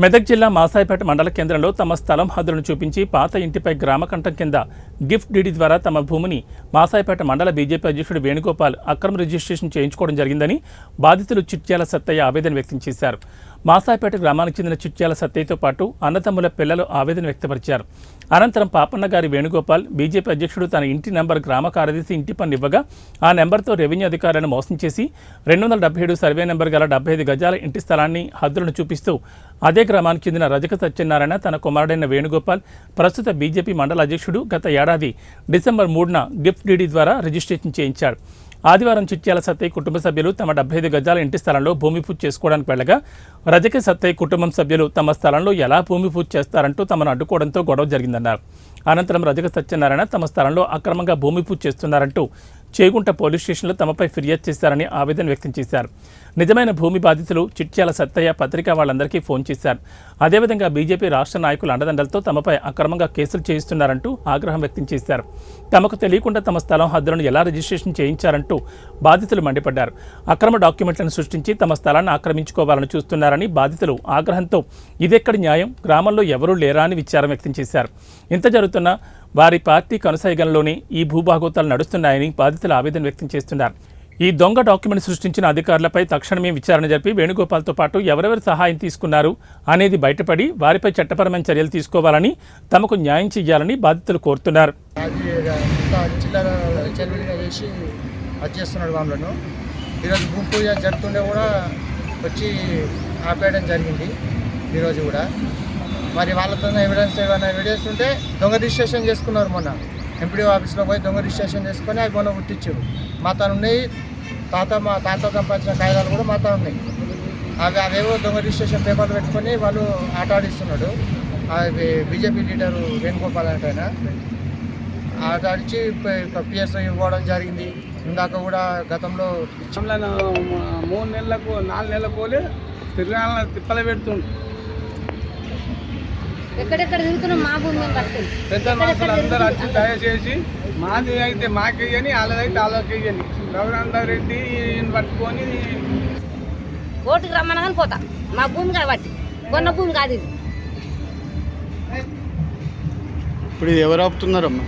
మెదక్ జిల్లా మాసాయిపేట మండల కేంద్రంలో తమ స్థలం హద్దులను చూపించి పాత ఇంటిపై గ్రామకంఠం కింద గిఫ్ట్ డీడీ ద్వారా తమ భూమిని మాసాయిపేట మండల బీజేపీ అధ్యక్షుడు వేణుగోపాల్ అక్రమ రిజిస్ట్రేషన్ చేయించుకోవడం జరిగిందని బాధితులు చిట్యాల సత్తయ్య ఆవేదన వ్యక్తం చేశారు. మాసాయిపేట గ్రామానికి చెందిన చిట్యాల సత్తయ్యతో పాటు అన్నతమ్ముల పిల్లలు ఆవేదన వ్యక్తపరిచారు. అనంతరం పాపన్న గారి వేణుగోపాల్ బీజేపీ అధ్యక్షుడు తన ఇంటి నెంబర్ గ్రామ కార్యదర్శి ఇంటి పన్ను ఇవ్వగా ఆ నెంబర్తో రెవెన్యూ అధికారులను మోసం చేసి 277 సర్వే నెంబర్ గల 75 గజాల ఇంటి స్థలాన్ని హద్దులను చూపిస్తూ అదే గ్రామానికి చెందిన రజక సత్యనారాయణ తన కుమారుడైన వేణుగోపాల్ ప్రస్తుత బీజేపీ మండల అధ్యక్షుడు గత ఏడాది డిసెంబర్ 3న గిఫ్ట్ డీడీ ద్వారా రిజిస్ట్రేషన్ చేయించాడు. ఆదివారం చిట్యాల సత్తయ్య కుటుంబ సభ్యులు తమ 75 గజాల ఇంటి స్థలంలో భూమి పూజ చేసుకోవడానికి వెళ్ళగా రజక సత్తయ్య కుటుంబం సభ్యులు తమ స్థలంలో ఎలా భూమి పూజ చేస్తారంటూ తమను అడ్డుకోవడంతో గొడవ జరిగిందన్నారు. అనంతరం రజక సత్యనారాయణ తమ స్థలంలో అక్రమంగా భూమి పూజ చేస్తున్నారంటూ చేగుంట పోలీస్ స్టేషన్లో తమపై ఫిర్యాదు చేశారని ఆవేదన వ్యక్తం చేశారు. నిజమైన భూమి బాధితులు చిట్యాల సత్తయ్య పత్రిక వాళ్ళందరికీ ఫోన్ చేశారు. అదేవిధంగా బీజేపీ రాష్ట్ర నాయకుల అండదండలతో తమపై అక్రమంగా కేసులు చేయిస్తున్నారంటూ ఆగ్రహం వ్యక్తం చేశారు. తమకు తెలియకుండా తమ స్థలం హద్దులను ఎలా రిజిస్ట్రేషన్ చేయించారంటూ బాధితులు మండిపడ్డారు. అక్రమ డాక్యుమెంట్లను సృష్టించి తమ స్థలాన్ని ఆక్రమించుకోవాలని చూస్తున్నారని బాధితులు ఆగ్రహంతో ఇదెక్కడి న్యాయం, గ్రామంలో ఎవరూ లేరా అని విచారం వ్యక్తం చేశారు. ఇంత జరుగుతున్న వారి పార్టీ కొనసాగంలోనే ఈ భూభాగోతాలు నడుస్తున్నాయని బాధితులు ఆవేదన వ్యక్తం చేస్తున్నారు. ఈ దొంగ డాక్యుమెంట్ సృష్టించిన అధికారులపై తక్షణమే విచారణ జరిపి వేణుగోపాల్తో పాటు ఎవరెవరు సహాయం తీసుకున్నారు అనేది బయటపడి వారిపై చట్టపరమైన చర్యలు తీసుకోవాలని, తమకు న్యాయం చేయాలని బాధితులు కోరుతున్నారు. ఈరోజు భూమి పూజ జరుగుతుండే కూడా వచ్చి ఆపేయడం జరిగింది. ఈరోజు కూడా మరి వాళ్ళతో ఎవిడెన్స్ ఉంటే దొంగ రిజిస్ట్రేషన్ చేసుకున్నారు. మొన్న ఎంపీడీ ఆఫీస్లో పోయి దొంగ రిజిస్ట్రేషన్ చేసుకొని అవి మొన్న గుర్తించారు. మా తను ఉన్నాయి, మా తాత సంపాదించిన కాగితాలు కూడా మా తను ఉన్నాయి. అవేవో దొంగ రిజిస్ట్రేషన్ పేపర్లు పెట్టుకొని వాళ్ళు ఆట ఆడిస్తున్నాడు. అవి బీజేపీ లీడరు వేణుగోపాల్ అంటే ఆట ఆడిచి పిఎస్ఐ ఇవ్వడం జరిగింది. ఇందాక కూడా గతంలో 3 నెలలకు 4 నెలలకు పోలే తిరగాల తిప్పలు పెడుతుండు. ఎక్కడెక్కడ తిరుగుతున్నాం మా భూమి పెద్ద మనుషులు అందరూ వచ్చి దయచేసి మాది అయితే మాకేయని, వాళ్ళదైతే వాళ్ళకేయని, రఘునందర్ రెడ్డి పట్టుకొని ఓటుకు రమ్మనగానే పోతా. మా భూమి కాబట్టి కొన్న భూమి కాదు ఇది. ఇప్పుడు ఎవరు ఆపుతున్నారమ్మా?